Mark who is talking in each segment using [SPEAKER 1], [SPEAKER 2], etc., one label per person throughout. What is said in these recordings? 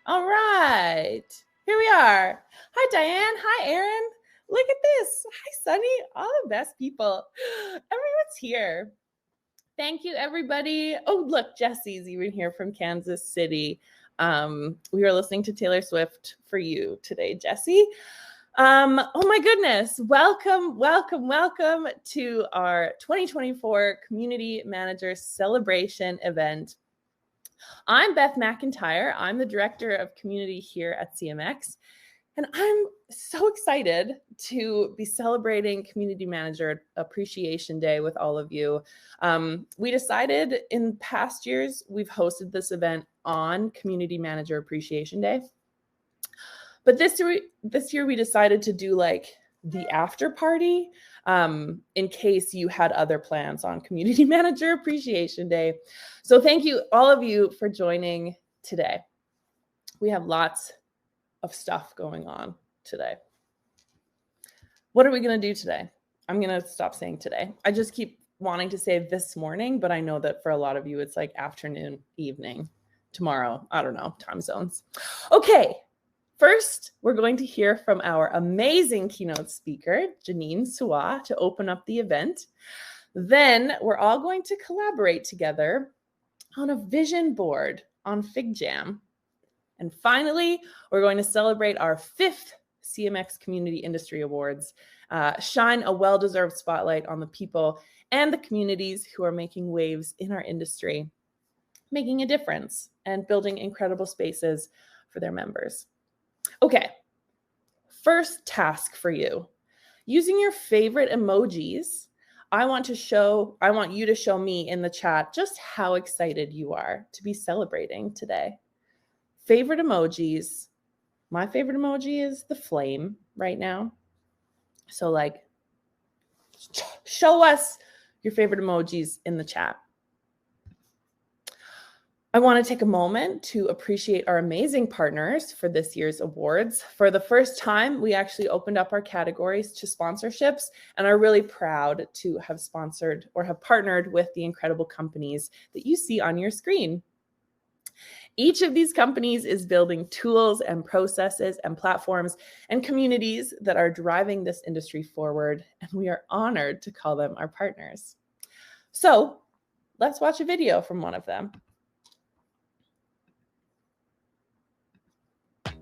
[SPEAKER 1] All right, here we are. Hi, Diane. Hi, Aaron. Look at this. Hi, Sunny. All the best people. Everyone's here. Thank you, everybody. Oh, look, Jesse's even here from Kansas City. We were listening to Taylor Swift for you today, Jesse. Oh my goodness. Welcome to our 2024 Community Manager Celebration event. I'm Beth McIntyre. I'm the Director of Community here at CMX, and I'm so excited to be celebrating Community Manager Appreciation Day with all of you. We decided in past years, we've hosted this event on Community Manager Appreciation Day. But this year we decided to do like the after party in case you had other plans on Community Manager Appreciation Day. So thank you, all of you, for joining today. We have lots of stuff going on today. What are we going to do today? I'm going to stop saying today. I just keep wanting to say this morning, but I know that for a lot of you, it's like afternoon, evening, tomorrow. I don't know, time zones. Okay. First, we're going to hear from our amazing keynote speaker, Jeanine Suah, to open up the event. Then we're all going to collaborate together on a vision board on FigJam. And finally, we're going to celebrate our 5th CMX Community Industry Awards, shine a well-deserved spotlight on the people and the communities who are making waves in our industry, making a difference and building incredible spaces for their members. Okay, first task for you. Using your favorite emojis, I want you to show me in the chat just how excited you are to be celebrating today. Favorite emojis. My favorite emoji is the flame right now. So like, show us your favorite emojis in the chat. I want to take a moment to appreciate our amazing partners for this year's awards. For the first time, we actually opened up our categories to sponsorships and are really proud to have sponsored or have partnered with the incredible companies that you see on your screen. Each of these companies is building tools and processes and platforms and communities that are driving this industry forward, and we are honored to call them our partners. So let's watch a video from one of them.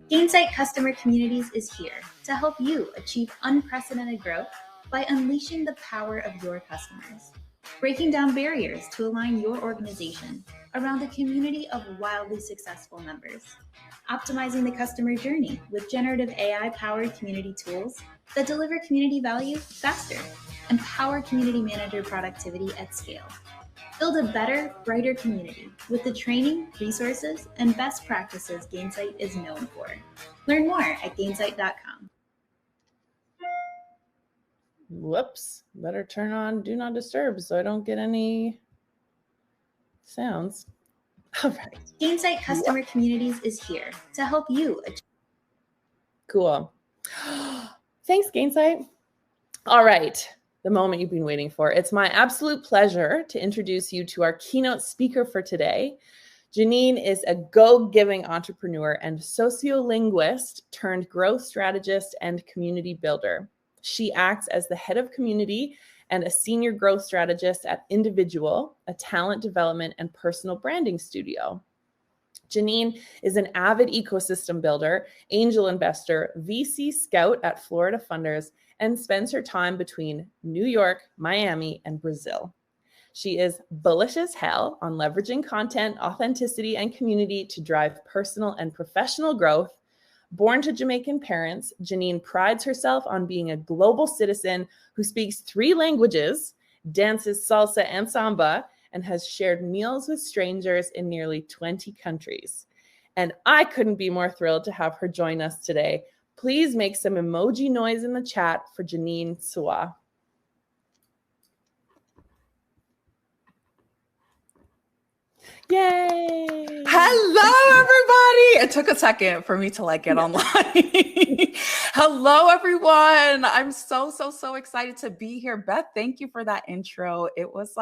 [SPEAKER 2] Gainsight Customer Communities is here to help you achieve unprecedented growth by unleashing the power of your customers, breaking down barriers to align your organization around a community of wildly successful members, optimizing the customer journey with generative AI-powered community tools that deliver community value faster, empower community manager productivity at scale. Build a better, brighter community with the training, resources, and best practices Gainsight is known for. Learn more at gainsight.com.
[SPEAKER 1] Whoops, better turn on Do Not Disturb so I don't get any sounds. All right.
[SPEAKER 2] Gainsight Customer Communities is here to help you achieve.
[SPEAKER 1] Cool. Thanks, Gainsight. All right. The moment you've been waiting for. It's my absolute pleasure to introduce you to our keynote speaker for today. Jeanine is a go-giving entrepreneur and sociolinguist turned growth strategist and community builder. She acts as the head of community and a senior growth strategist at Individual, a talent development and personal branding studio. Jeanine is an avid ecosystem builder, angel investor, VC scout at Florida Funders, and spends her time between New York, Miami, and Brazil. She is bullish as hell on leveraging content, authenticity, and community to drive personal and professional growth. Born to Jamaican parents, Jeanine prides herself on being a global citizen who speaks 3 languages, dances salsa and samba, and has shared meals with strangers in nearly 20 countries. And I couldn't be more thrilled to have her join us today. Please make some emoji noise in the chat for Jeanine Suah. Yay!
[SPEAKER 3] Hello, everybody. It took a second for me to get online. Hello, everyone. I'm so excited to be here. Beth, thank you for that intro. It was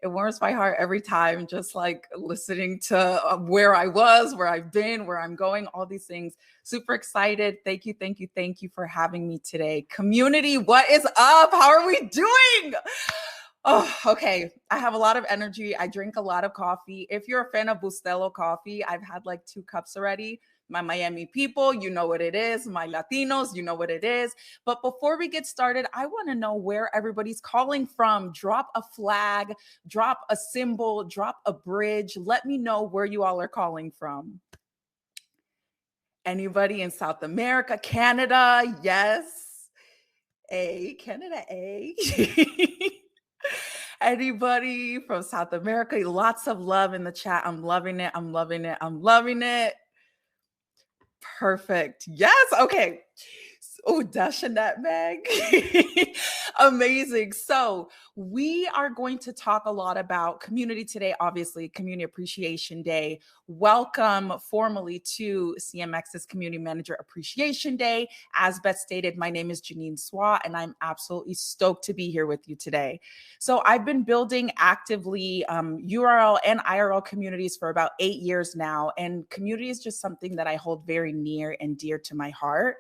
[SPEAKER 3] It warms my heart every time, just like listening to where I was, where I've been, where I'm going, all these things. Super excited. Thank you, thank you, thank you for having me today. Community, what is up? How are we doing? Oh, okay. I have a lot of energy. I drink a lot of coffee. If you're a fan of Bustelo coffee, I've had like 2 cups already. My Miami people, you know what it is. My Latinos, you know what it is. But before we get started, I want to know where everybody's calling from. Drop a flag, drop a symbol, drop a bridge. Let me know where you all are calling from. Anybody in South America, Canada? Yes. Canada, Anybody from South America? Lots of love in the chat. I'm loving it. I'm loving it. I'm loving it. Perfect. Yes. Okay. Oh, dash a nutmeg. Amazing. So we are going to talk a lot about community today, obviously, Community Appreciation Day. Welcome formally to CMX's Community Manager Appreciation Day. As Beth stated, my name is Jeanine Suah, and I'm absolutely stoked to be here with you today. So I've been building actively URL and IRL communities for about 8 years now, and community is just something that I hold very near and dear to my heart.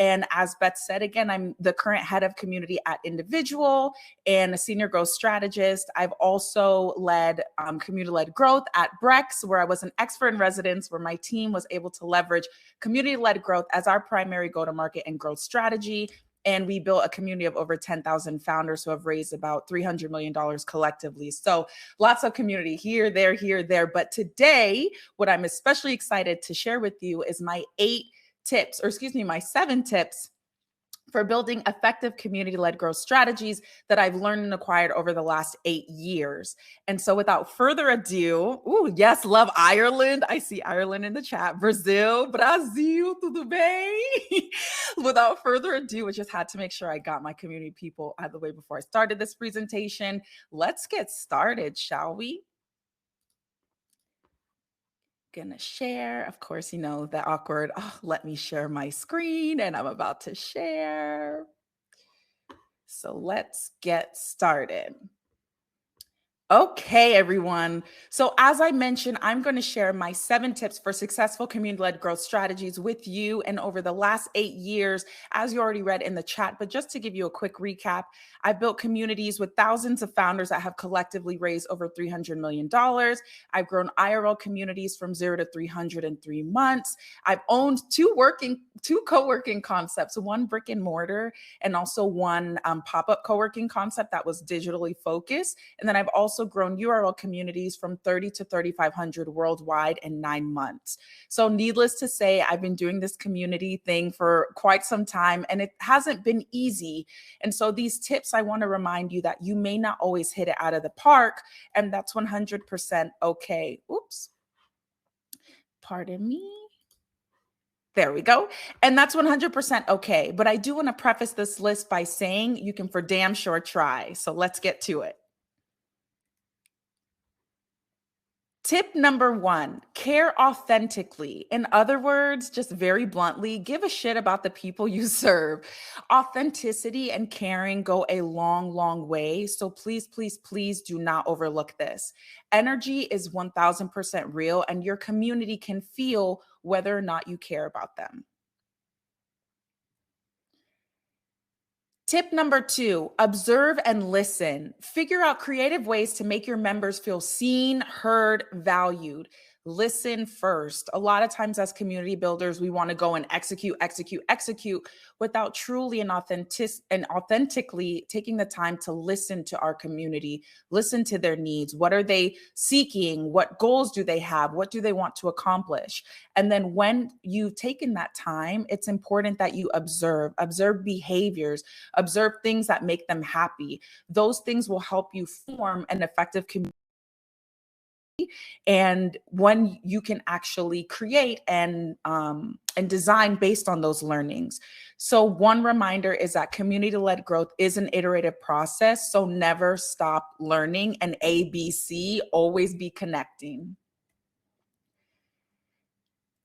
[SPEAKER 3] And as Beth said, again, I'm the current head of community at Individual and a senior growth strategist. I've also led community-led growth at Brex, where I was an expert in residence, where my team was able to leverage community-led growth as our primary go-to-market and growth strategy. And we built a community of over 10,000 founders who have raised about $300 million collectively. So lots of community here, there. But today, what I'm especially excited to share with you is my 7 tips for building effective community-led growth strategies that I've learned and acquired over the last 8 years. And so without further ado, yes, love Ireland. I see Ireland in the chat. Brazil, tudo bem? Without further ado, I just had to make sure I got my community people out of the way before I started this presentation. Let's get started, shall we? Gonna share, of course, you know, the awkward, let me share my screen, and I'm about to share. So let's get started. Okay, everyone. So as I mentioned, I'm going to share my 7 tips for successful community-led growth strategies with you. And over the last 8 years, as you already read in the chat, but just to give you a quick recap, I've built communities with thousands of founders that have collectively raised over $300 million. I've grown IRL communities from 0 to 300 in 3 months. I've owned 2 co-working concepts, 1 brick and mortar, and also 1 pop-up co-working concept that was digitally focused. And then I've also grown URL communities from 30 to 3,500 worldwide in 9 months. So needless to say, I've been doing this community thing for quite some time, and it hasn't been easy. And so these tips, I want to remind you that you may not always hit it out of the park, and that's 100% okay. Oops. Pardon me. There we go. And that's 100% okay. But I do want to preface this list by saying you can for damn sure try. So let's get to it. Tip number 1, care authentically. In other words, just very bluntly, give a shit about the people you serve. Authenticity and caring go a long, long way. So please, please, please do not overlook this. Energy is 1000% real, and your community can feel whether or not you care about them. Tip number 2, observe and listen. Figure out creative ways to make your members feel seen, heard, valued. Listen first. A lot of times as community builders, we want to go and execute without truly and authentically taking the time to listen to our community, listen to their needs. What are they seeking? What goals do they have? What do they want to accomplish? And then when you've taken that time, it's important that you observe behaviors, observe things that make them happy. Those things will help you form an effective community. And when you can actually create and design based on those learnings. So one reminder is that community-led growth is an iterative process. So never stop learning, and ABC, always be connecting.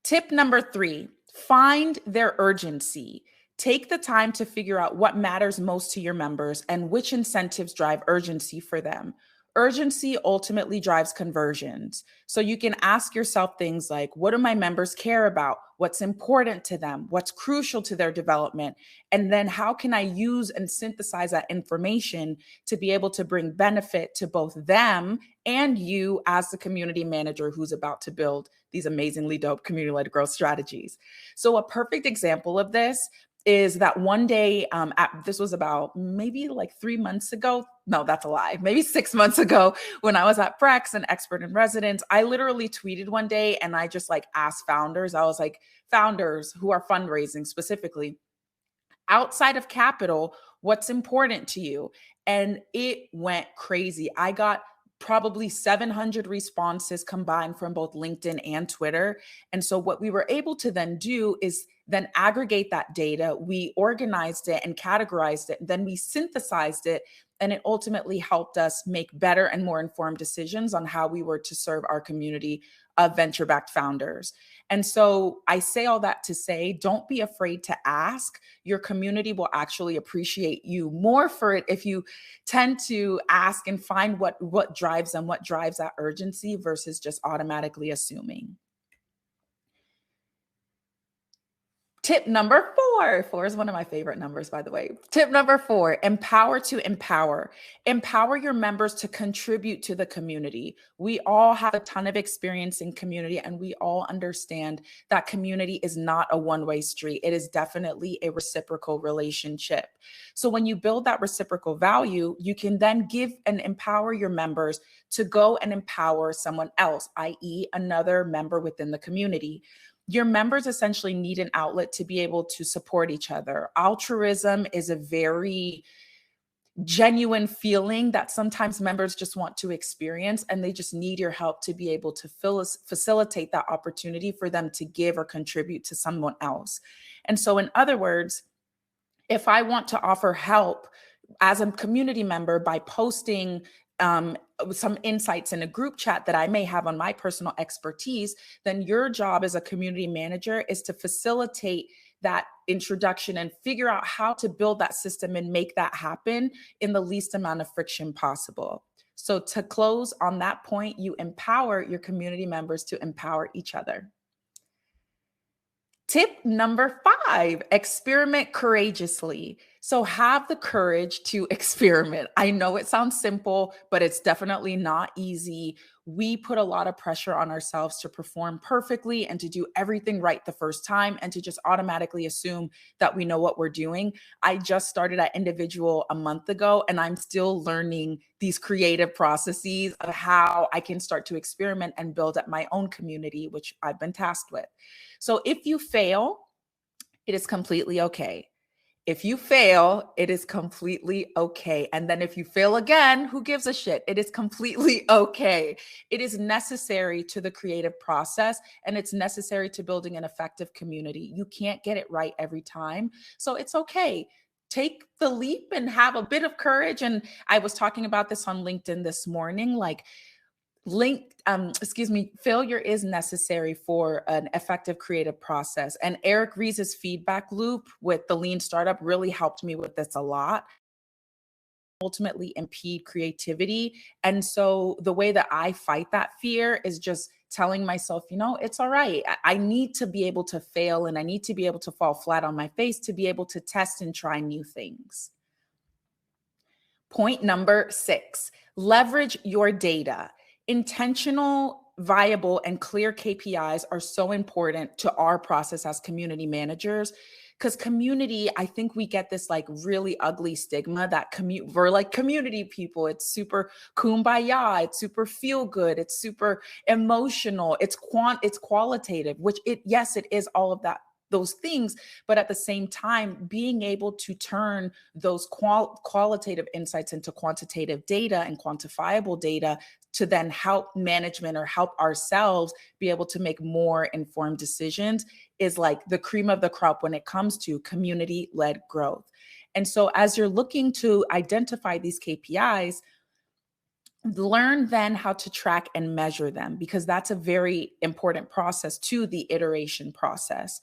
[SPEAKER 3] Tip number 3, find their urgency. Take the time to figure out what matters most to your members and which incentives drive urgency for them. Urgency ultimately drives conversions. So you can ask yourself things like, what do my members care about? What's important to them? What's crucial to their development? And then how can I use and synthesize that information to be able to bring benefit to both them and you as the community manager who's about to build these amazingly dope community-led growth strategies. So a perfect example of this is that one day, this was about maybe like 3 months ago. No, that's a lie. Maybe 6 months ago when I was at Brex, an expert in residence, I literally tweeted one day and I just like asked founders, I was like, founders who are fundraising specifically, outside of capital, what's important to you? And it went crazy. I got probably 700 responses combined from both LinkedIn and Twitter. And so what we were able to then do is then aggregate that data. We organized it and categorized it. Then we synthesized it. And it ultimately helped us make better and more informed decisions on how we were to serve our community of venture-backed founders. And so I say all that to say, don't be afraid to ask. Your community will actually appreciate you more for it if you tend to ask and find what drives them, what drives that urgency versus just automatically assuming. Tip number 4. 4 is one of my favorite numbers, by the way. Tip number 4, empower to empower. Empower your members to contribute to the community. We all have a ton of experience in community, and we all understand that community is not a one-way street. It is definitely a reciprocal relationship. So when you build that reciprocal value, you can then give and empower your members to go and empower someone else, i.e., another member within the community. Your members essentially need an outlet to be able to support each other. Altruism is a very genuine feeling that sometimes members just want to experience, and they just need your help to be able to facilitate that opportunity for them to give or contribute to someone else. And so, in other words, if I want to offer help as a community member by posting some insights in a group chat that I may have on my personal expertise, then your job as a community manager is to facilitate that introduction and figure out how to build that system and make that happen in the least amount of friction possible. So to close on that point, you empower your community members to empower each other. Tip number 5, experiment courageously. So have the courage to experiment. I know it sounds simple, but it's definitely not easy. We put a lot of pressure on ourselves to perform perfectly and to do everything right the first time and to just automatically assume that we know what we're doing. I just started at individual a month ago, and I'm still learning these creative processes of how I can start to experiment and build up my own community, which I've been tasked with. So if you fail, it is completely okay. If you fail, it is completely okay. And then if you fail again, who gives a shit? It is completely okay. It is necessary to the creative process, and it's necessary to building an effective community. You can't get it right every time. So it's okay. Take the leap and have a bit of courage. And I was talking about this on LinkedIn this morning, like failure is necessary for an effective creative process. And Eric Ries's feedback loop with the Lean Startup really helped me with this a lot. Ultimately impede creativity. And so the way that I fight that fear is just telling myself, it's all right. I need to be able to fail, and I need to be able to fall flat on my face to be able to test and try new things. Point number 6, leverage your data. Intentional, viable, and clear KPIs are so important to our process as community managers, because community, I think we get this like really ugly stigma that we're like community people. It's super kumbaya. It's super feel good. It's super emotional. It's qualitative, which yes, it is all of those things, but at the same time, being able to turn those qualitative insights into quantitative data and quantifiable data to then help management or help ourselves be able to make more informed decisions is like the cream of the crop when it comes to community-led growth. And so as you're looking to identify these KPIs, learn then how to track and measure them, because that's a very important process to the iteration process.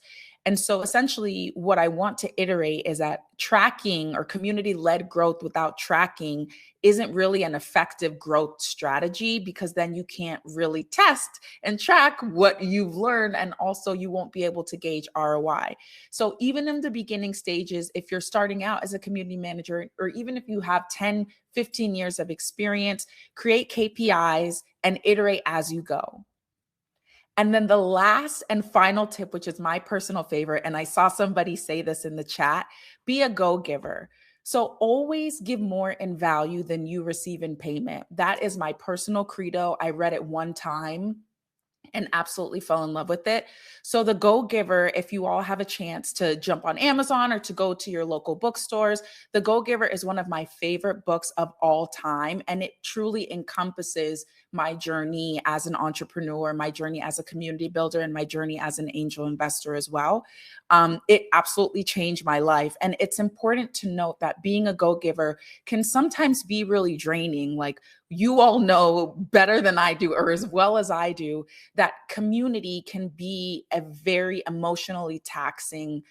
[SPEAKER 3] And so essentially what I want to iterate is that tracking or community-led growth without tracking isn't really an effective growth strategy, because then you can't really test and track what you've learned, and also you won't be able to gauge ROI. So even in the beginning stages, if you're starting out as a community manager, or even if you have 10, 15 years of experience, create KPIs and iterate as you go. And then the last and final tip, which is my personal favorite, and I saw somebody say this in the chat, be a go-giver. So always give more in value than you receive in payment. That is my personal credo. I read it one time and absolutely fell in love with it. So the Go Giver, if you all have a chance to jump on Amazon or to go to your local bookstores, the Go Giver is one of my favorite books of all time. And it truly encompasses my journey as an entrepreneur, my journey as a community builder, and my journey as an angel investor as well. It absolutely changed my life. And it's important to note that being a Go Giver can sometimes be really draining. Like, you all know better than I do, or as well as I do, that community can be a very emotionally taxing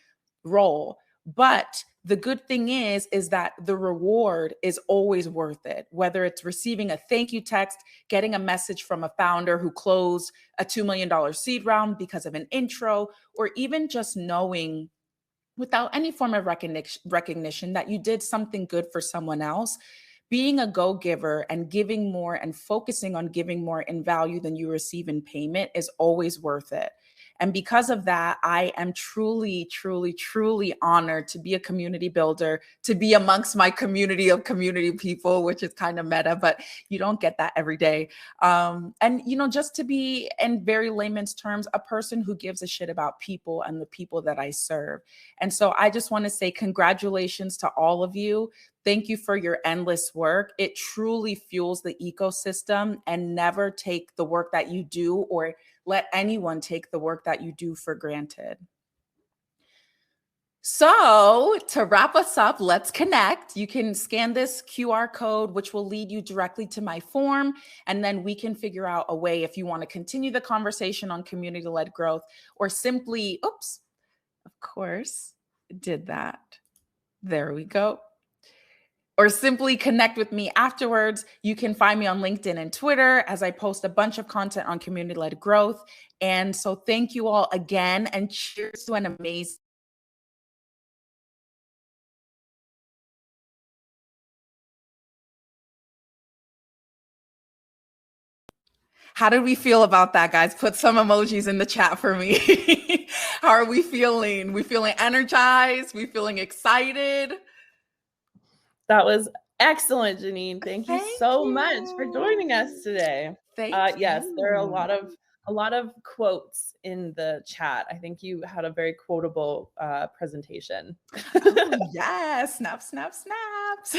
[SPEAKER 3] role. But the good thing is that the reward is always worth it, whether it's receiving a thank you text, getting a message from a founder who closed a $2 million seed round because of an intro, or even just knowing without any form of recognition that you did something good for someone else. Being a go-giver and giving more and focusing on giving more in value than you receive in payment is always worth it. And because of that, I am truly, truly, truly honored to be a community builder, to be amongst my community of community people, which is kind of meta, but you don't get that every day. And, just to be, in very layman's terms, a person who gives a shit about people and the people that I serve. And so I just want to say congratulations to all of you. Thank you for your endless work. It truly fuels the ecosystem, and never take the work that you do, or let anyone take the work that you do for granted. So to wrap us up, let's connect. You can scan this QR code, which will lead you directly to my form. And then we can figure out a way, if you want to continue the conversation on community-led growth, or simply, oops, of course, did that. There we go. Or simply connect with me afterwards. You can find me on LinkedIn and Twitter, as I post a bunch of content on community-led growth. And so thank you all again, and cheers to an amazing. How did we feel about that, guys? Put some emojis in the chat for me. How are we feeling? We feeling energized? We feeling excited?
[SPEAKER 1] That was excellent, Jeanine. Thank you so much for joining us today. Yes, there are a lot of quotes in the chat. I think you had a very quotable presentation.
[SPEAKER 3] Oh, yes, snap, snap, snaps.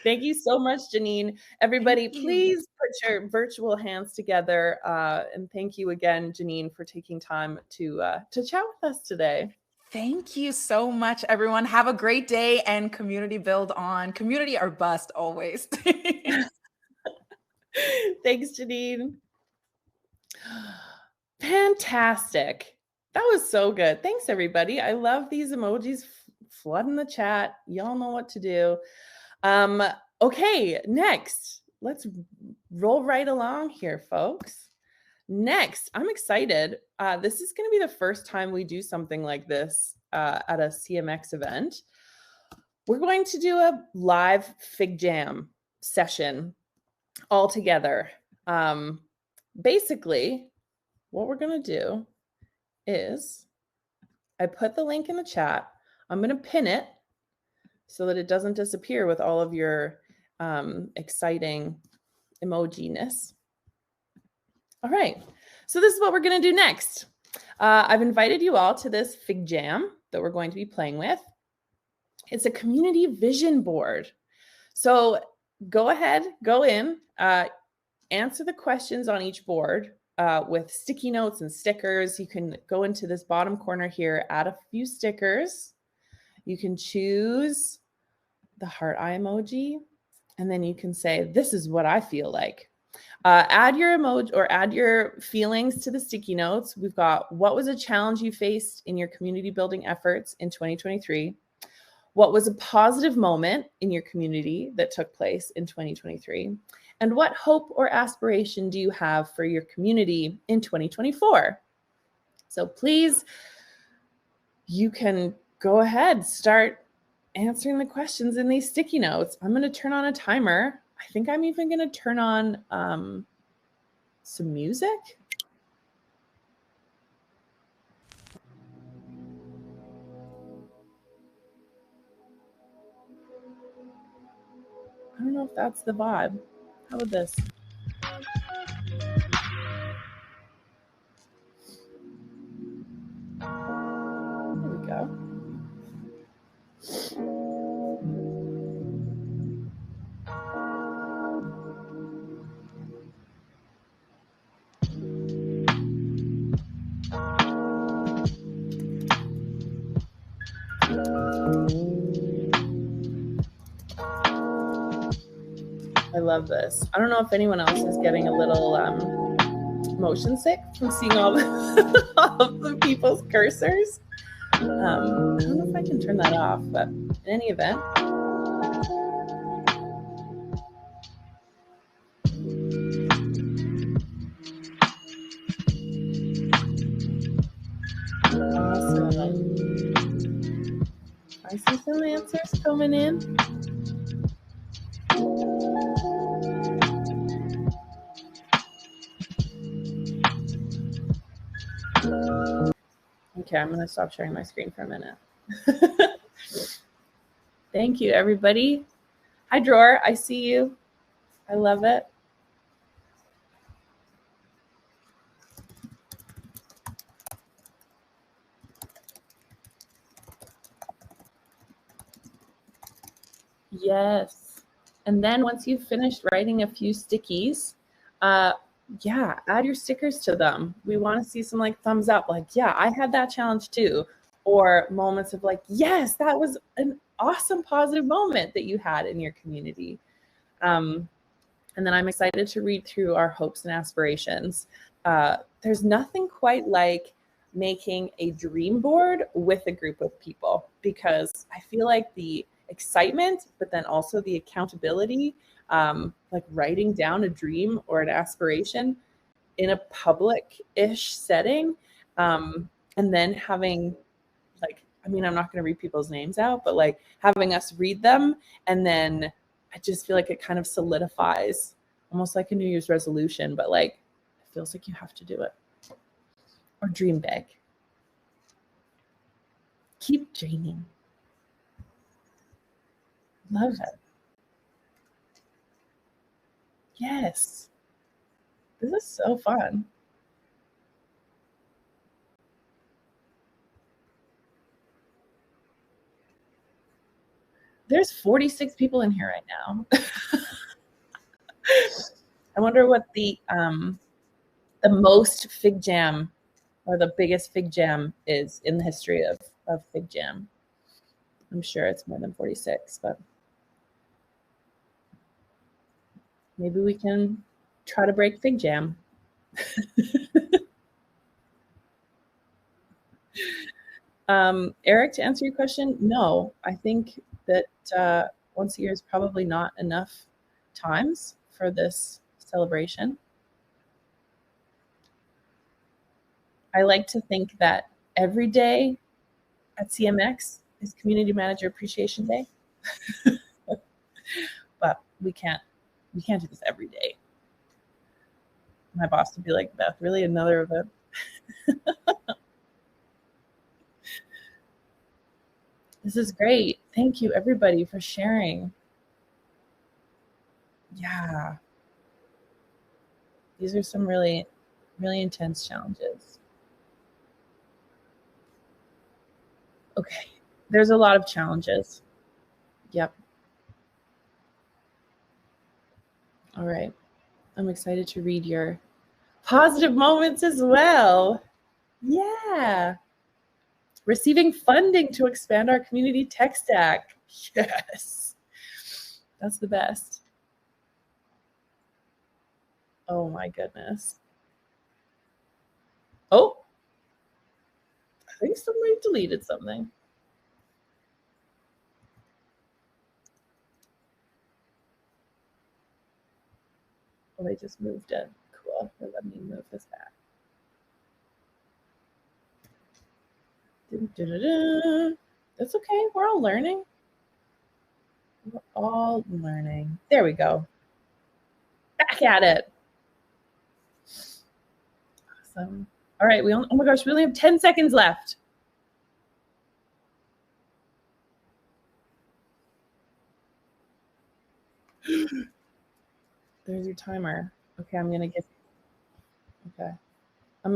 [SPEAKER 1] Thank you so much, Jeanine. Everybody, please put your virtual hands together. And thank you again, Jeanine, for taking time to chat with us today.
[SPEAKER 3] Thank you so much, everyone. Have a great day, and community build on. Community or bust always.
[SPEAKER 1] Thanks, Jeanine. Fantastic. That was so good. Thanks, everybody. I love these emojis flooding the chat. Y'all know what to do. Okay, next, let's roll right along here, folks. Next, I'm excited. This is going to be the first time we do something like this at a CMX event. We're going to do a live FigJam session all together. Basically, what we're going to do is, I put the link in the chat. I'm going to pin it so that it doesn't disappear with all of your exciting emoji-ness. All right, so this is what we're going to do next. I've invited you all to this FigJam that we're going to be playing with. It's a community vision board. So go ahead, go in, answer the questions on each board with sticky notes and stickers. You can go into this bottom corner here, add a few stickers. You can choose the heart eye emoji, and then you can say, this is what I feel like. Add your emoji or add your feelings to the sticky notes. We've got what was a challenge you faced in your community building efforts in 2023? What was a positive moment in your community that took place in 2023? And what hope or aspiration do you have for your community in 2024? So please, you can go ahead, start answering the questions in these sticky notes. I'm going to turn on a timer. I think I'm even going to turn on some music. I don't know if that's the vibe. How about this? There we go. I love this. I don't know if anyone else is getting a little motion sick from seeing all of the people's cursors. I don't know if I can turn that off, but in any event. Awesome. I see some answers coming in. Okay, I'm going to stop sharing my screen for a minute. Thank you, everybody. Hi, Drawer. I see you. I love it. Yes. And then once you've finished writing a few stickies, yeah, add your stickers to them. We want to see some like thumbs up, like, yeah, I had that challenge too. Or moments of like, yes, that was an awesome positive moment that you had in your community. And then I'm excited to read through our hopes and aspirations. There's nothing quite like making a dream board with a group of people, because I feel like the excitement, but then also the accountability, like writing down a dream or an aspiration in a public-ish setting, and then having like, I mean, I'm not going to read people's names out, but like having us read them, and then I just feel like it kind of solidifies, almost like a New Year's resolution, but like it feels like you have to do it. Or dream big. Keep dreaming. Love it. Yes. This is so fun. There's 46 people in here right now. I wonder what the most FigJam or the biggest FigJam is in the history of FigJam. I'm sure it's more than 46, but maybe we can try to break FigJam. Eric, to answer your question, no, I think that once a year is probably not enough times for this celebration. I like to think that every day at CMX is Community Manager Appreciation Day. But we can't do this every day. My boss would be like, Beth, really another event? This is great. Thank you, everybody, for sharing. Yeah. These are some really, really intense challenges. Okay. There's a lot of challenges. Yep. All right. I'm excited to read your positive moments as well. Yeah. Receiving funding to expand our community tech stack. Yes. That's the best. Oh my goodness. Oh, I think somebody deleted something. Oh, they just moved it. Cool. Let me move this back. That's okay. We're all learning. We're all learning. There we go. Back at it. Awesome. All right. Oh my gosh, we only have 10 seconds left. There's your timer. Okay, I'm going to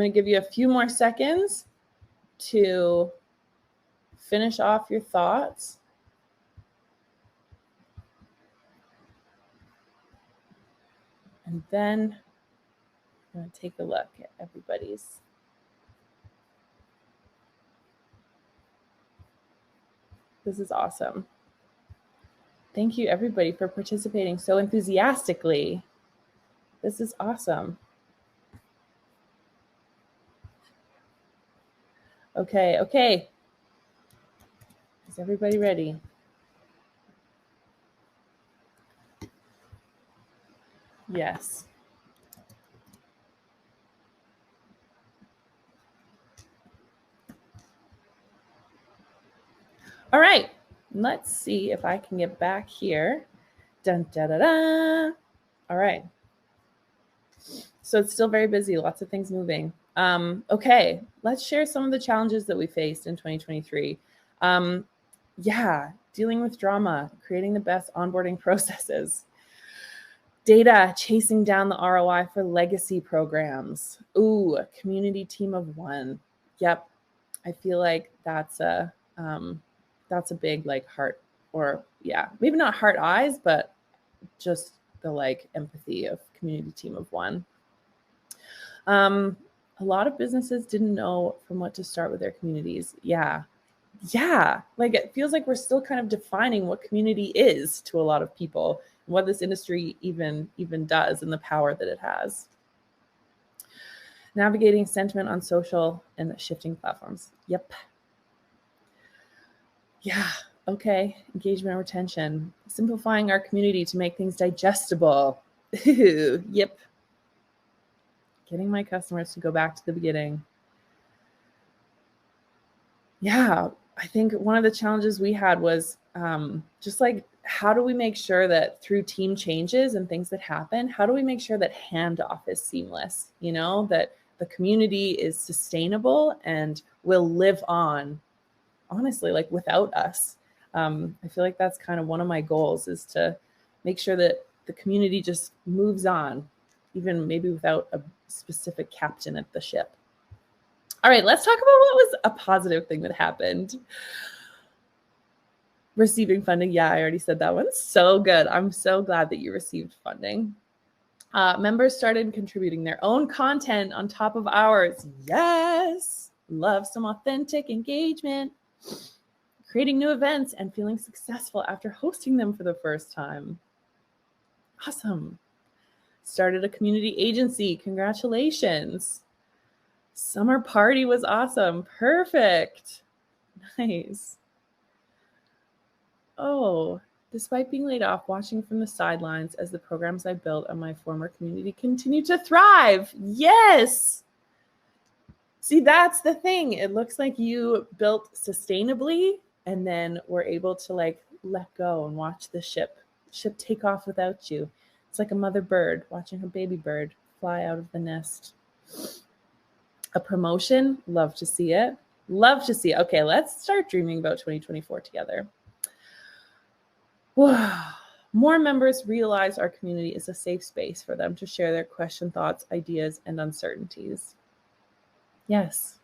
[SPEAKER 1] give you a few more seconds to finish off your thoughts. And then I'm going to take a look at everybody's. This is awesome. Thank you, everybody, for participating so enthusiastically. This is awesome. Okay. Is everybody ready? Yes. All right. Let's see if I can get back here. Dun, da, da, da. All right. So it's still very busy. Lots of things moving. Okay. Let's share some of the challenges that we faced in 2023. Dealing with drama, creating the best onboarding processes, data, chasing down the ROI for legacy programs. Ooh, a community team of one. Yep. I feel like that's a big like heart, or maybe not heart eyes, but just the like empathy of community team of one. A lot of businesses didn't know from what to start with their communities. Yeah. Like it feels like we're still kind of defining what community is to a lot of people, and what this industry even does, and the power that it has. Navigating sentiment on social and shifting platforms. Yep. Yeah. Okay. Engagement and retention. Simplifying our community to make things digestible. Yep. Getting my customers to go back to the beginning. Yeah. I think one of the challenges we had was just like, how do we make sure that through team changes and things that happen, how do we make sure that handoff is seamless? That the community is sustainable and will live on, honestly, like without us. I feel like that's kind of one of my goals, is to make sure that the community just moves on, even maybe without a specific captain at the ship. All right, let's talk about what was a positive thing that happened. Receiving funding. Yeah, I already said that one. So good. I'm so glad that you received funding. Members started contributing their own content on top of ours. Yes. Love some authentic engagement. Creating new events and feeling successful after hosting them for the first time. Awesome. Started a community agency. Congratulations. Summer party was awesome. Perfect. Nice. Oh, despite being laid off, watching from the sidelines as the programs I built on my former community continue to thrive. Yes. See, that's the thing. It looks like you built sustainably, and then were able to like let go and watch the ship take off without you. It's like a mother bird watching her baby bird fly out of the nest. A promotion, love to see it. Love to see it. Okay, let's start dreaming about 2024 together. Wow. More members realize our community is a safe space for them to share their question, thoughts, ideas, and uncertainties. Yes.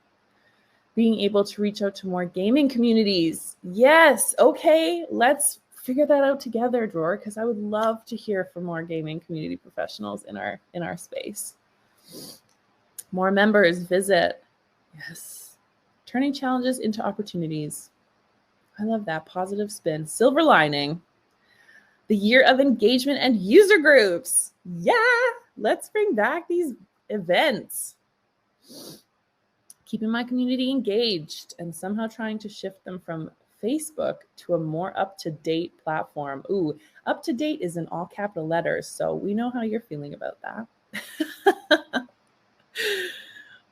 [SPEAKER 1] Being able to reach out to more gaming communities. Yes. Okay, let's figure that out together, Dror, because I would love to hear from more gaming community professionals in our space. More members visit. Yes. Turning challenges into opportunities. I love that. Positive spin. Silver lining. The year of engagement and user groups. Yeah. Let's bring back these events. Keeping my community engaged and somehow trying to shift them from Facebook to a more up-to-date platform. Ooh, up-to-date is in all capital letters, so we know how you're feeling about that.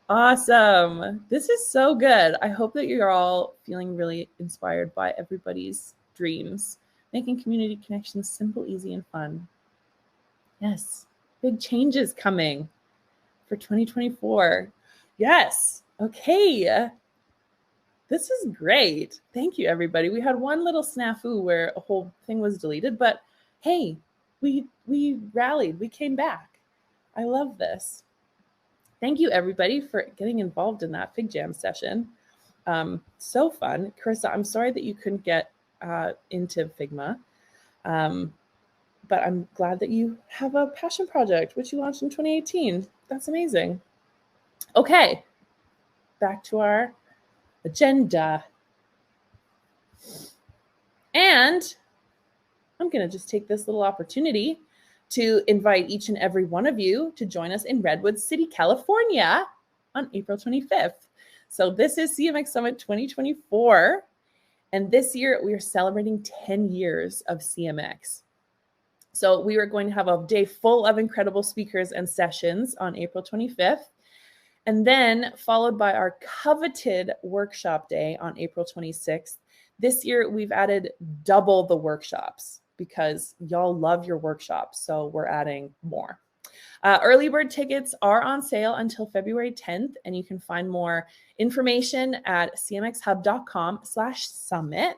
[SPEAKER 1] Awesome. This is so good. I hope that you're all feeling really inspired by everybody's dreams, making community connections simple, easy, and fun. Yes, big changes coming for 2024. Yes. Okay. This is great. Thank you, everybody. We had one little snafu where a whole thing was deleted, but hey, we rallied. We came back. I love this. Thank you, everybody, for getting involved in that FigJam session. So fun. Carissa, I'm sorry that you couldn't get into Figma, but I'm glad that you have a passion project, which you launched in 2018. That's amazing. Okay, back to our agenda. And I'm going to just take this little opportunity to invite each and every one of you to join us in Redwood City, California on April 25th. So this is CMX Summit 2024. And this year we are celebrating 10 years of CMX. So we are going to have a day full of incredible speakers and sessions on April 25th. And then followed by our coveted workshop day on April 26th. This year, we've added double the workshops because y'all love your workshops. So we're adding more. Early bird tickets are on sale until February 10th. And you can find more information at cmxhub.com/summit.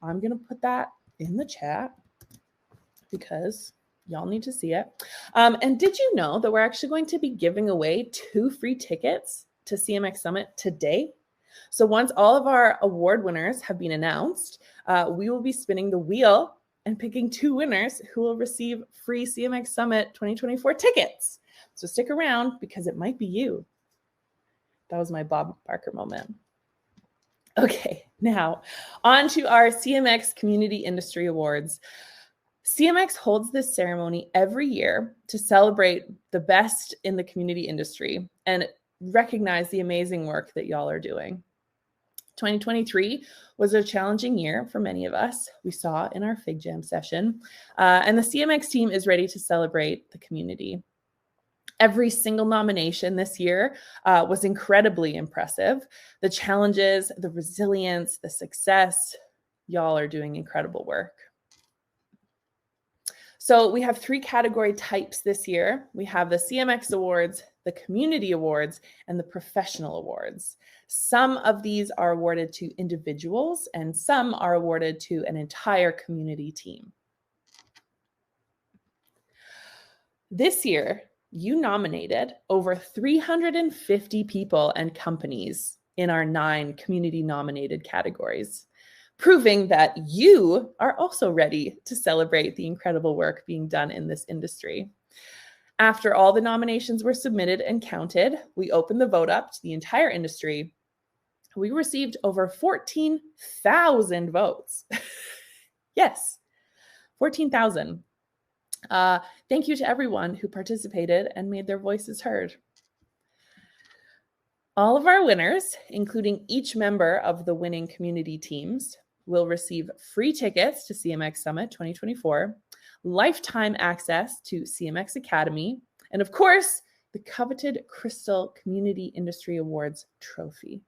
[SPEAKER 1] I'm going to put that in the chat because y'all need to see it. And did you know that we're actually going to be giving away 2 free tickets to CMX Summit today? So once all of our award winners have been announced, we will be spinning the wheel and picking 2 winners who will receive free CMX Summit 2024 tickets. So stick around because it might be you. That was my Bob Barker moment. Okay, now on to our CMX Community Industry Awards. CMX holds this ceremony every year to celebrate the best in the community industry and recognize the amazing work that y'all are doing. 2023 was a challenging year for many of us. We saw in our FigJam session, and the CMX team is ready to celebrate the community. Every single nomination this year was incredibly impressive. The challenges, the resilience, the success, y'all are doing incredible work. So we have 3 category types this year. We have the CMX Awards, the Community Awards, and the Professional Awards. Some of these are awarded to individuals, and some are awarded to an entire community team. This year, you nominated over 350 people and companies in our 9 community nominated categories, proving that you are also ready to celebrate the incredible work being done in this industry. After all the nominations were submitted and counted, we opened the vote up to the entire industry. We received over 14,000 votes. Yes, 14,000. Thank you to everyone who participated and made their voices heard. All of our winners, including each member of the winning community teams, will receive free tickets to CMX Summit 2024, lifetime access to CMX Academy, and of course, the coveted Crystal Community Industry Awards trophy.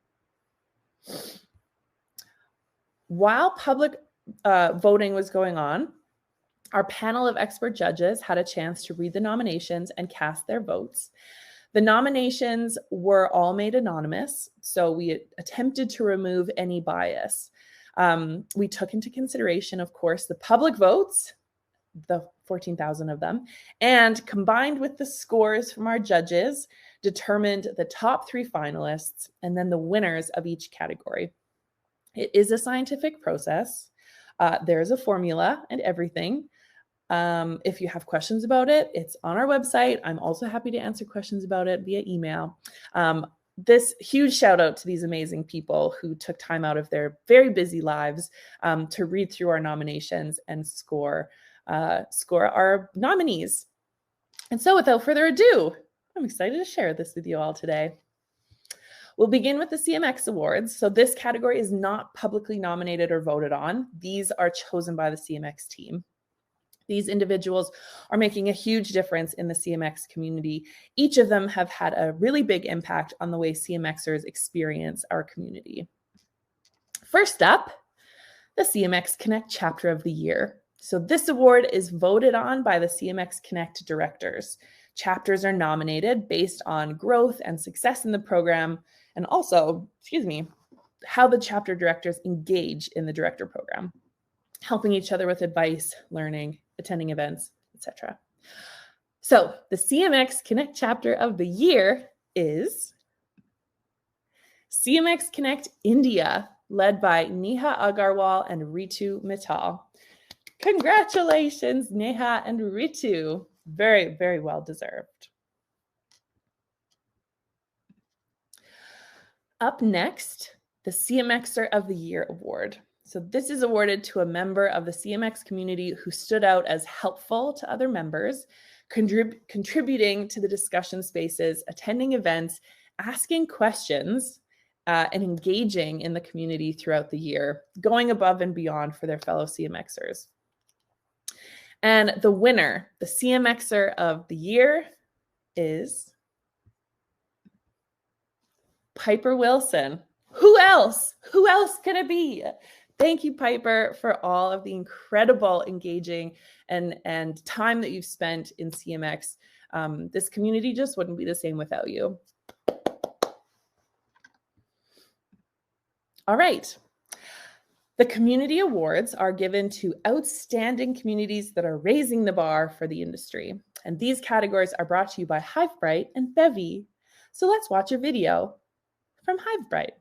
[SPEAKER 1] While public voting was going on, our panel of expert judges had a chance to read the nominations and cast their votes. The nominations were all made anonymous, so we attempted to remove any bias. We took into consideration, of course, the public votes, the 14,000 of them, and combined with the scores from our judges, determined the top 3 finalists and then the winners of each category. It is a scientific process. There's a formula and everything. If you have questions about it, it's on our website. I'm also happy to answer questions about it via email. This huge shout out to these amazing people who took time out of their very busy lives to read through our nominations and score our nominees. And so without further ado, I'm excited to share this with you all today. We'll begin with the CMX Awards. So this category is not publicly nominated or voted on. These are chosen by the CMX team. These individuals are making a huge difference in the CMX community. Each of them have had a really big impact on the way CMXers experience our community. First up, the CMX Connect Chapter of the Year. So this award is voted on by the CMX Connect directors. Chapters are nominated based on growth and success in the program, and also, how the chapter directors engage in the director program, helping each other with advice, learning, attending events, etc. So the CMX Connect Chapter of the Year is CMX Connect India, led by Neha Agarwal and Ritu Mittal. Congratulations, Neha and Ritu. Very, very well deserved. Up next, the CMXer of the Year Award. So this is awarded to a member of the CMX community who stood out as helpful to other members, contributing to the discussion spaces, attending events, asking questions, and engaging in the community throughout the year, going above and beyond for their fellow CMXers. And the winner, the CMXer of the Year, is Piper Wilson. Who else? Who else can it be? Thank you, Piper, for all of the incredible engaging and time that you've spent in CMX. This community just wouldn't be the same without you. All right. The community awards are given to outstanding communities that are raising the bar for the industry. And these categories are brought to you by HiveBright and Bevy. So let's watch a video from HiveBright.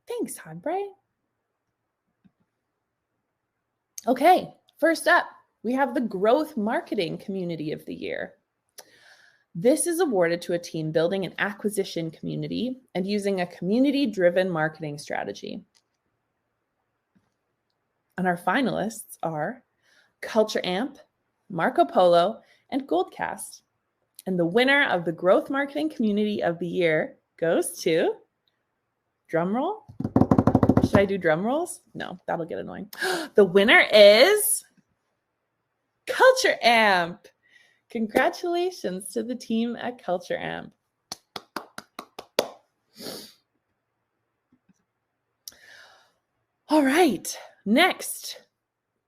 [SPEAKER 1] Thanks, HiveBright. Okay, first up, we have the Growth Marketing Community of the Year. This is awarded to a team building an acquisition community and using a community-driven marketing strategy. And our finalists are Culture Amp, Marco Polo, and Goldcast. And the winner of the Growth Marketing Community of the Year goes to, drumroll? Should I do drum rolls? No, that'll get annoying. The winner is Culture Amp. Congratulations to the team at Culture Amp. All right, next,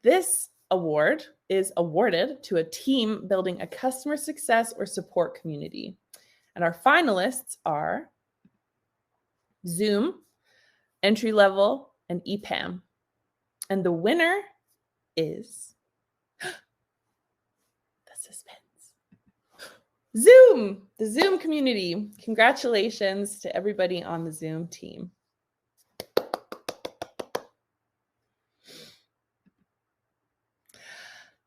[SPEAKER 1] this award is awarded to a team building a customer success or support community. And our finalists are Zoom, Entry Level, and EPAM. And the winner is the suspense. Zoom, the Zoom community. Congratulations to everybody on the Zoom team.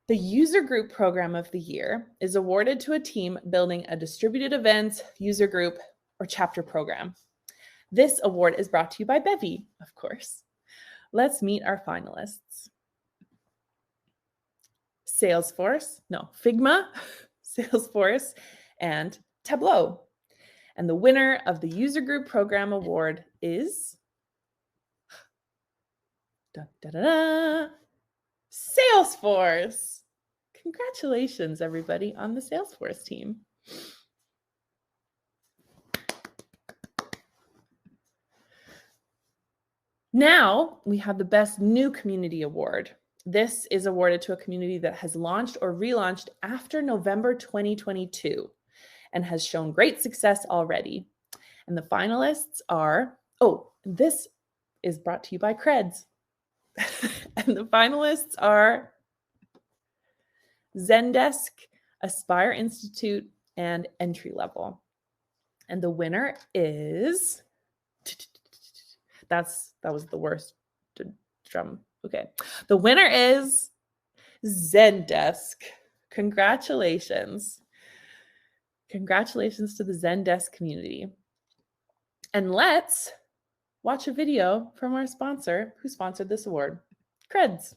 [SPEAKER 1] The User Group Program of the Year is awarded to a team building a distributed events, user group, or chapter program. This award is brought to you by Bevy, of course. Let's meet our finalists. Figma, Salesforce, and Tableau. And the winner of the User Group Program Award is Salesforce. Congratulations, everybody on the Salesforce team. Now we have the Best New Community Award. This is awarded to a community that has launched or relaunched after November 2022 and has shown great success already. And the finalists are, this is brought to you by Creds. And the finalists are Zendesk, Aspire Institute, and Entry Level. And the winner is, that was the worst drum. Okay. The winner is Zendesk. Congratulations. Congratulations to the Zendesk community. And let's watch a video from our sponsor who sponsored this award, Creds.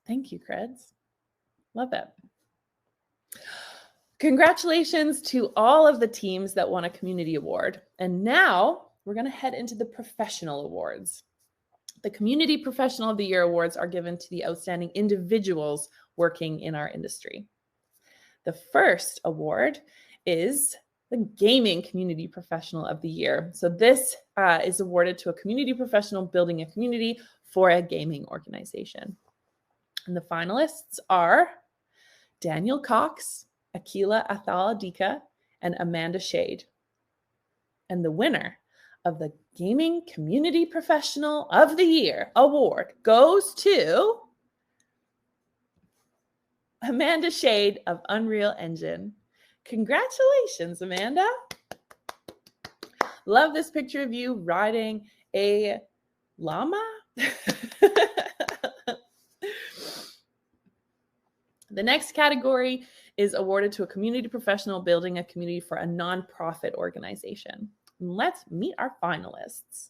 [SPEAKER 1] Thank you, Creds. Love it. Congratulations to all of the teams that won a community award. And now we're going to head into the professional awards. The Community Professional of the Year awards are given to the outstanding individuals working in our industry. The first award is the Gaming Community Professional of the Year. So this is awarded to a community professional building a community for a gaming organization. And the finalists are Daniel Cox, Akila Athaladika, and Amanda Shade. And the winner of the Gaming Community Professional of the Year award goes to Amanda Shade of Unreal Engine. Congratulations, Amanda. Love this picture of you riding a llama. The next category is awarded to a community professional building a community for a nonprofit organization. Let's meet our finalists.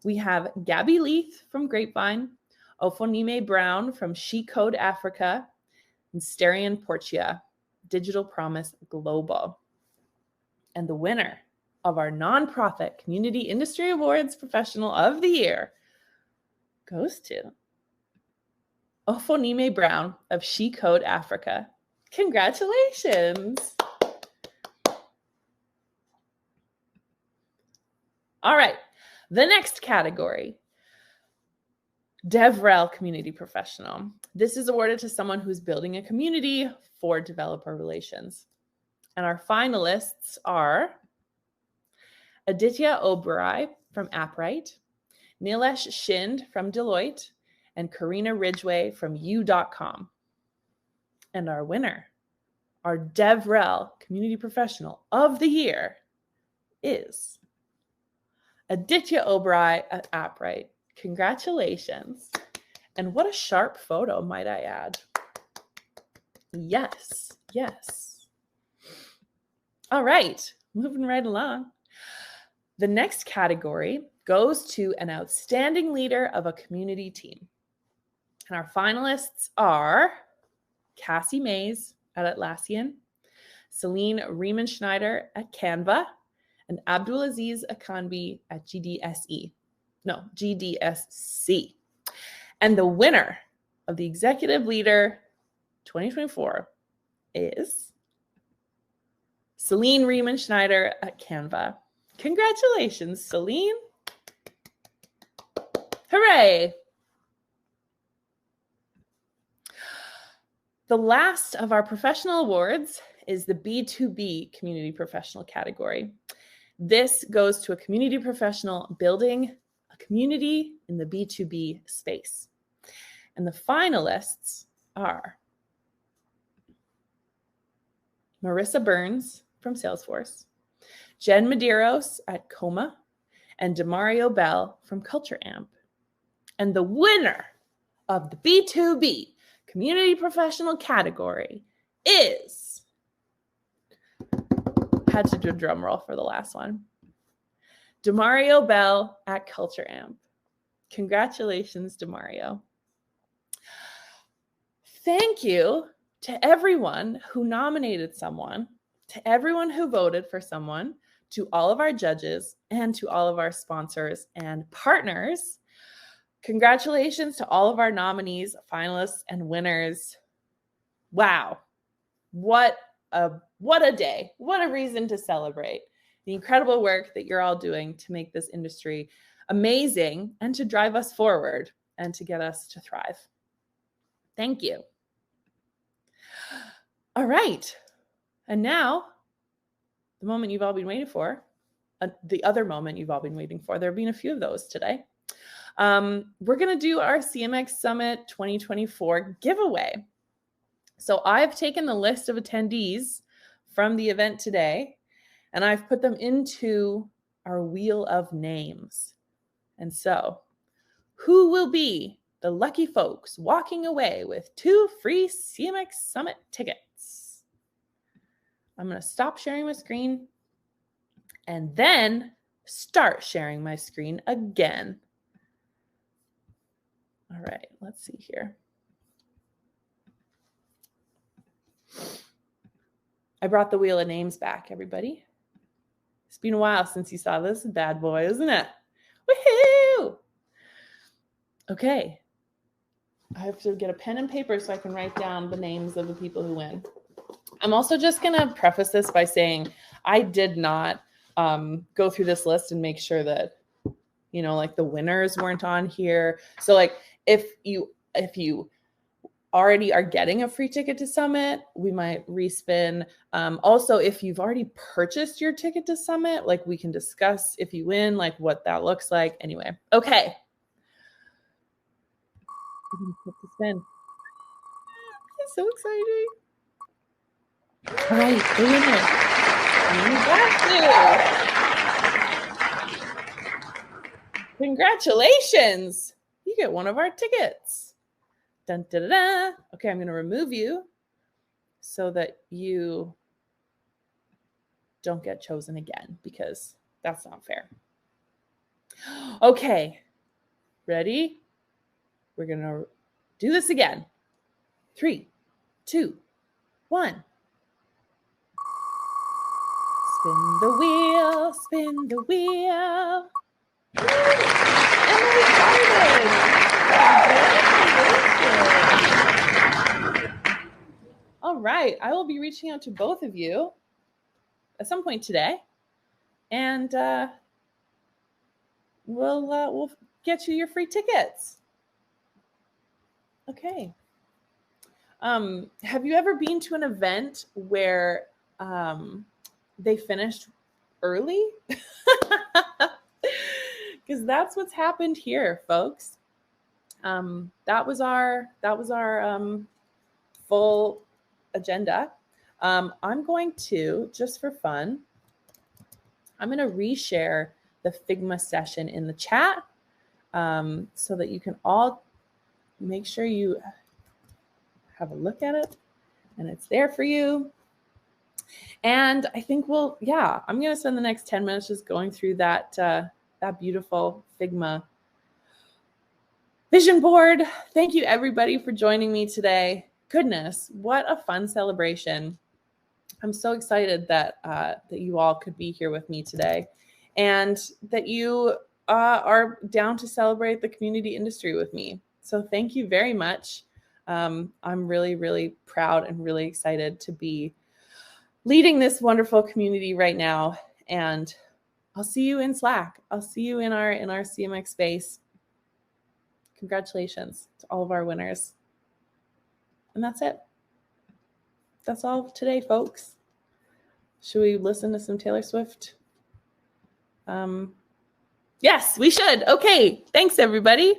[SPEAKER 1] We have Gabby Leith from Grapevine, Ofonime Brown from She Code Africa, and Sterian Portia, Digital Promise Global. And the winner of our nonprofit Community Industry Awards Professional of the Year goes to Ofonime Brown of She Code Africa. Congratulations. All right, the next category, DevRel Community Professional. This is awarded to someone who's building a community for developer relations. And our finalists are Aditya Oberoi from Appright, Nilesh Shind from Deloitte, and Karina Ridgway from U.com. And our winner, our DevRel Community Professional of the Year, is Aditya Oberoi at Appright. Congratulations. And what a sharp photo, might I add. Yes, yes. All right, moving right along. The next category goes to an outstanding leader of a community team. And our finalists are Cassie Mays at Atlassian, Celine Riemenschneider at Canva, and Abdulaziz Akanbi at GDSC. And the winner of the Executive Leader 2024 is Celine Riemenschneider at Canva. Congratulations, Celine. Hooray. The last of our professional awards is the B2B Community Professional category. This goes to a community professional building a community in the B2B space. And the finalists are Marissa Burns from Salesforce, Jen Medeiros at Coma, and Demario Bell from Culture Amp. And the winner of the B2B Community Professional category is, had to do a drum roll for the last one, Demario Bell at Culture Amp. Congratulations, Demario. Thank you to everyone who nominated someone To everyone who voted for someone, to all of our judges, and to all of our sponsors and partners, congratulations to all of our nominees, finalists, and winners. Wow. What a day. What a reason to celebrate the incredible work that you're all doing to make this industry amazing and to drive us forward and to get us to thrive. Thank you. All right. And now, the moment you've all been waiting for, the other moment you've all been waiting for. There have been a few of those today. We're going to do our CMX Summit 2024 giveaway. So I've taken the list of attendees from the event today, and I've put them into our wheel of names. And so, who will be the lucky folks walking away with 2 free CMX Summit tickets? I'm going to stop sharing my screen and then start sharing my screen again. All right, let's see here. I brought the wheel of names back, everybody. It's been a while since you saw this bad boy, isn't it? Woohoo! Okay. I have to get a pen and paper so I can write down the names of the people who win. I'm also just going to preface this by saying I did not go through this list and make sure that, you know, like the winners weren't on here. So like if you already are getting a free ticket to Summit, we might respin. Also, if you've already purchased your ticket to Summit, like we can discuss if you win, like what that looks like. Anyway, okay. I'm gonna put the spin. It's so exciting. All right, the winner. Congratulations. You get one of our tickets. Dun, da, da, da. Okay, I'm going to remove you so that you don't get chosen again because that's not fair. Okay, ready? We're going to do this again. 3, 2, 1. Spin the wheel, spin the wheel. Emily Garden. All right, I will be reaching out to both of you at some point today, and we'll get you your free tickets. Okay. Have you ever been to an event where they finished early? Because that's what's happened here, folks. That was our full agenda. I'm going to, just for fun, I'm going to reshare the Figma session in the chat so that you can all make sure you have a look at it and it's there for you. And I think I'm going to spend the next 10 minutes just going through that beautiful Figma vision board. Thank you, everybody, for joining me today. Goodness, what a fun celebration. I'm so excited that you all could be here with me today and that you are down to celebrate the community industry with me. So thank you very much. I'm really, really proud and really excited to be leading this wonderful community right now. And I'll see you in Slack. I'll see you in our CMX space. Congratulations to all of our winners. And that's it. That's all today, folks. Should we listen to some Taylor Swift? Yes, we should. Okay. Thanks, everybody.